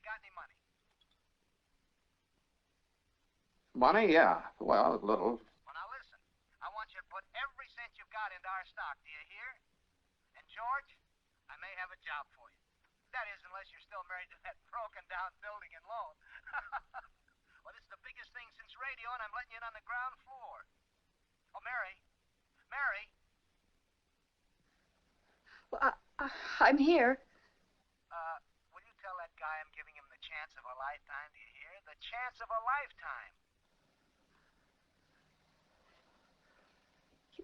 got any money? Money? Yeah. Well, a little. Well, now listen. I want you to put every cent you've got into our stock. Do you hear? And George, I may have a job for you. That is, unless you're still married to that broken-down building and loan. Well, this is the biggest thing since radio, and I'm letting you in on the ground floor. Oh, Mary. Mary. Well, I'm here. Will you tell that guy I'm giving him the chance of a lifetime? Do you hear? The chance of a lifetime.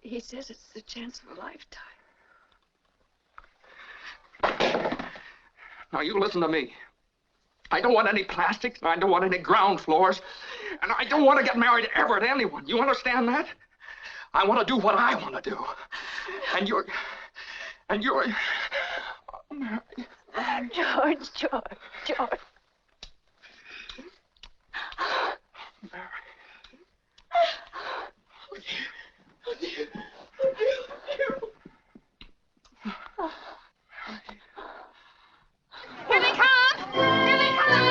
He says it's the chance of a lifetime. Now, you listen to me. I don't want any plastics, I don't want any ground floors, and I don't want to get married ever to anyone. You understand that? I want to do what I want to do. And you're... George. Mary. Here they come! Here they come!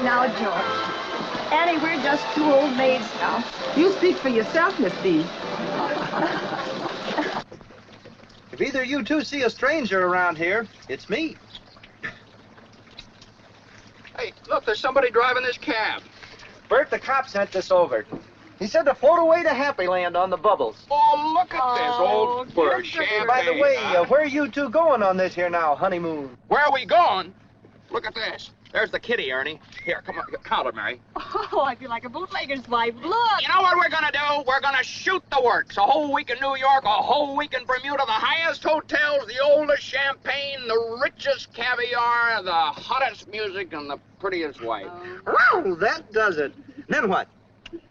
Now, George. Annie, we're just two old maids now. You speak for yourself, Miss B. If either you two see a stranger around here, it's me. Hey, look, there's somebody driving this cab. Bert, the cop sent this over. He said to float away to Happy Land on the bubbles. Oh, look at this old bird. Champagne. By the way, where are you two going on this here now, honeymoon? Where are we going? Look at this. There's the kitty, Ernie. Here, come on, count it, Mary. Oh, I feel like a bootlegger's wife. Look! You know what we're gonna do? We're gonna shoot the works. A whole week in New York, a whole week in Bermuda, the highest hotels, the oldest champagne, the richest caviar, the hottest music, and the prettiest wife. Wow, that does it. Then what?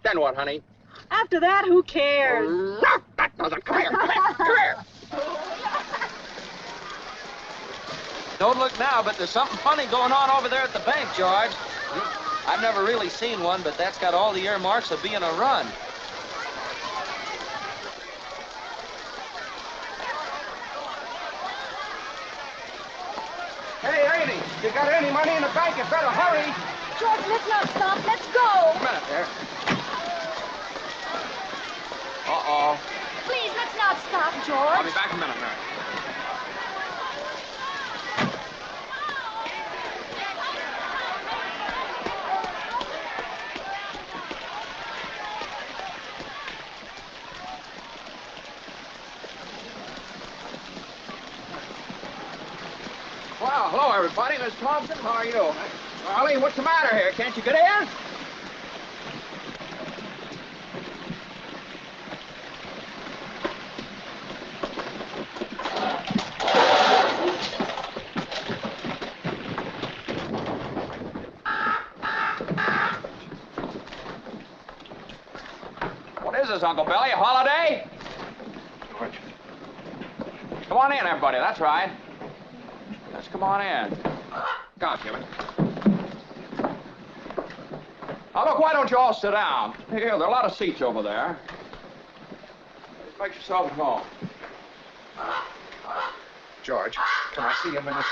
Then what, honey? After that, who cares? That doesn't. Come here, come here, come here. Don't look now, but there's something funny going on over there at the bank, George. I've never really seen one, but that's got all the earmarks of being a run. Hey, Ernie, you got any money in the bank? You better hurry. George, let's not stop. Let's go. A minute there. Uh-oh. Please, let's not stop, I'll George. be back in a minute, Mary. Well, hello, everybody. Miss Thompson, how are you? Arlie, what's the matter here? Can't you get in? What is this, Uncle Billy? A holiday? George. Come on in, everybody. That's right. Let's come on in. Come on, Jimmy. Now, look, why don't you all sit down? Here, there are a lot of seats over there. Just make yourself at home. George, can I see you a minute?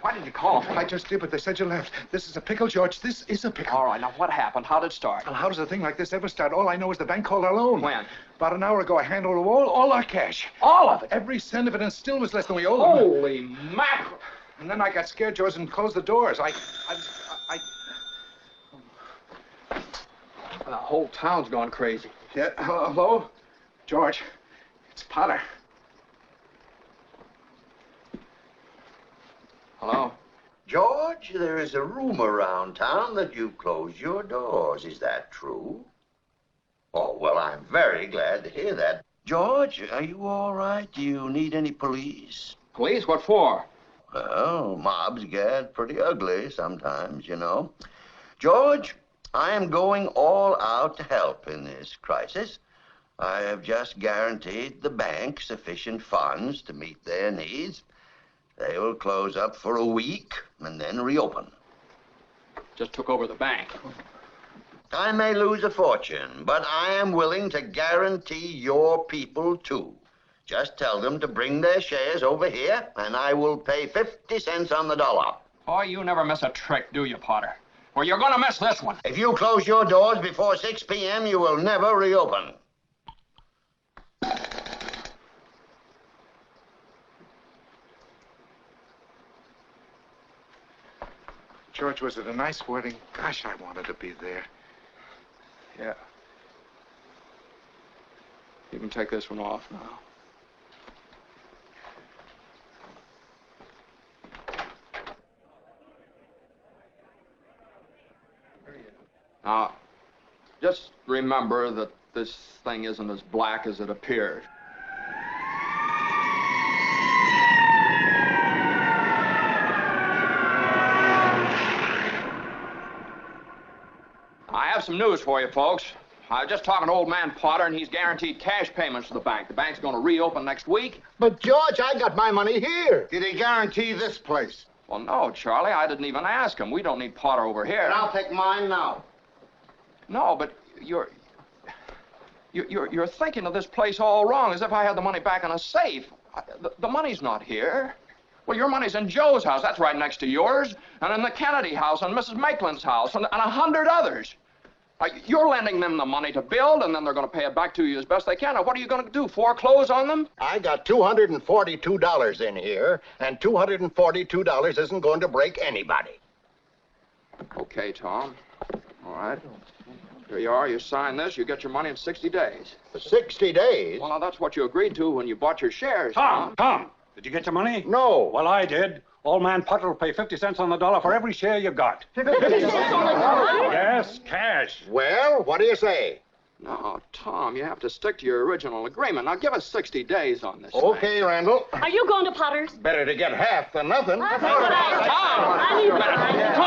Why did you call me? I just did, but they said you left. This is a pickle, George. This is a pickle. All right, now what happened? How did it start? Well, how does a thing like this ever start? All I know is the bank called our loan. When? About an hour ago, I handed over all our cash. All of it? Every cent of it, and still was less than we owed them. Holy mackerel. And then I got scared, George, and closed the doors. The whole town's gone crazy. Yeah, hello? George, it's Potter. Hello? George, there is a rumor around town that you've closed your doors. Is that true? Oh, well, I'm very glad to hear that. George, are you all right? Do you need any police? Police? What for? Well, mobs get pretty ugly sometimes, you know. George, I am going all out to help in this crisis. I have just guaranteed the bank sufficient funds to meet their needs. They will close up for a week and then reopen. Just took over the bank. I may lose a fortune, but I am willing to guarantee your people, too. Just tell them to bring their shares over here, and I will pay 50 cents on the dollar. Oh, you never miss a trick, do you, Potter? Well, you're gonna miss this one. If you close your doors before 6 p.m., you will never reopen. George, was it a nice wedding? Gosh, I wanted to be there. Yeah. You can take this one off now. Now, just remember that this thing isn't as black as it appears. I have some news for you, folks. I was just talking to old man Potter, and he's guaranteed cash payments to the bank. The bank's going to reopen next week. But, George, I got my money here. Did he guarantee this place? Well, no, Charlie, I didn't even ask him. We don't need Potter over here. And I'll take mine now. No, but you're thinking of this place all wrong, as if I had the money back in a safe. The money's not here. Well, your money's in Joe's house. That's right next to yours. And in the Kennedy house, and Mrs. Maitland's house, and 100 others. You're lending them the money to build, and then they're going to pay it back to you as best they can. Now, what are you going to do, foreclose on them? I got $242 in here, and $242 isn't going to break anybody. Okay, Tom. All right. Here you are. You sign this. You get your money in 60 days. 60 days? Well, now, that's what you agreed to when you bought your shares. Tom, did you get your money? No. Well, I did. Old man Potter will pay 50 cents on the dollar for every share you got. 50 cents on the dollar? Yes, cash. Well, what do you say? No, Tom, you have to stick to your original agreement. Now, give us 60 days on this Okay, thing. Randall. Are you going to Potter's? Better to get half than nothing. That's what I... Tom! I need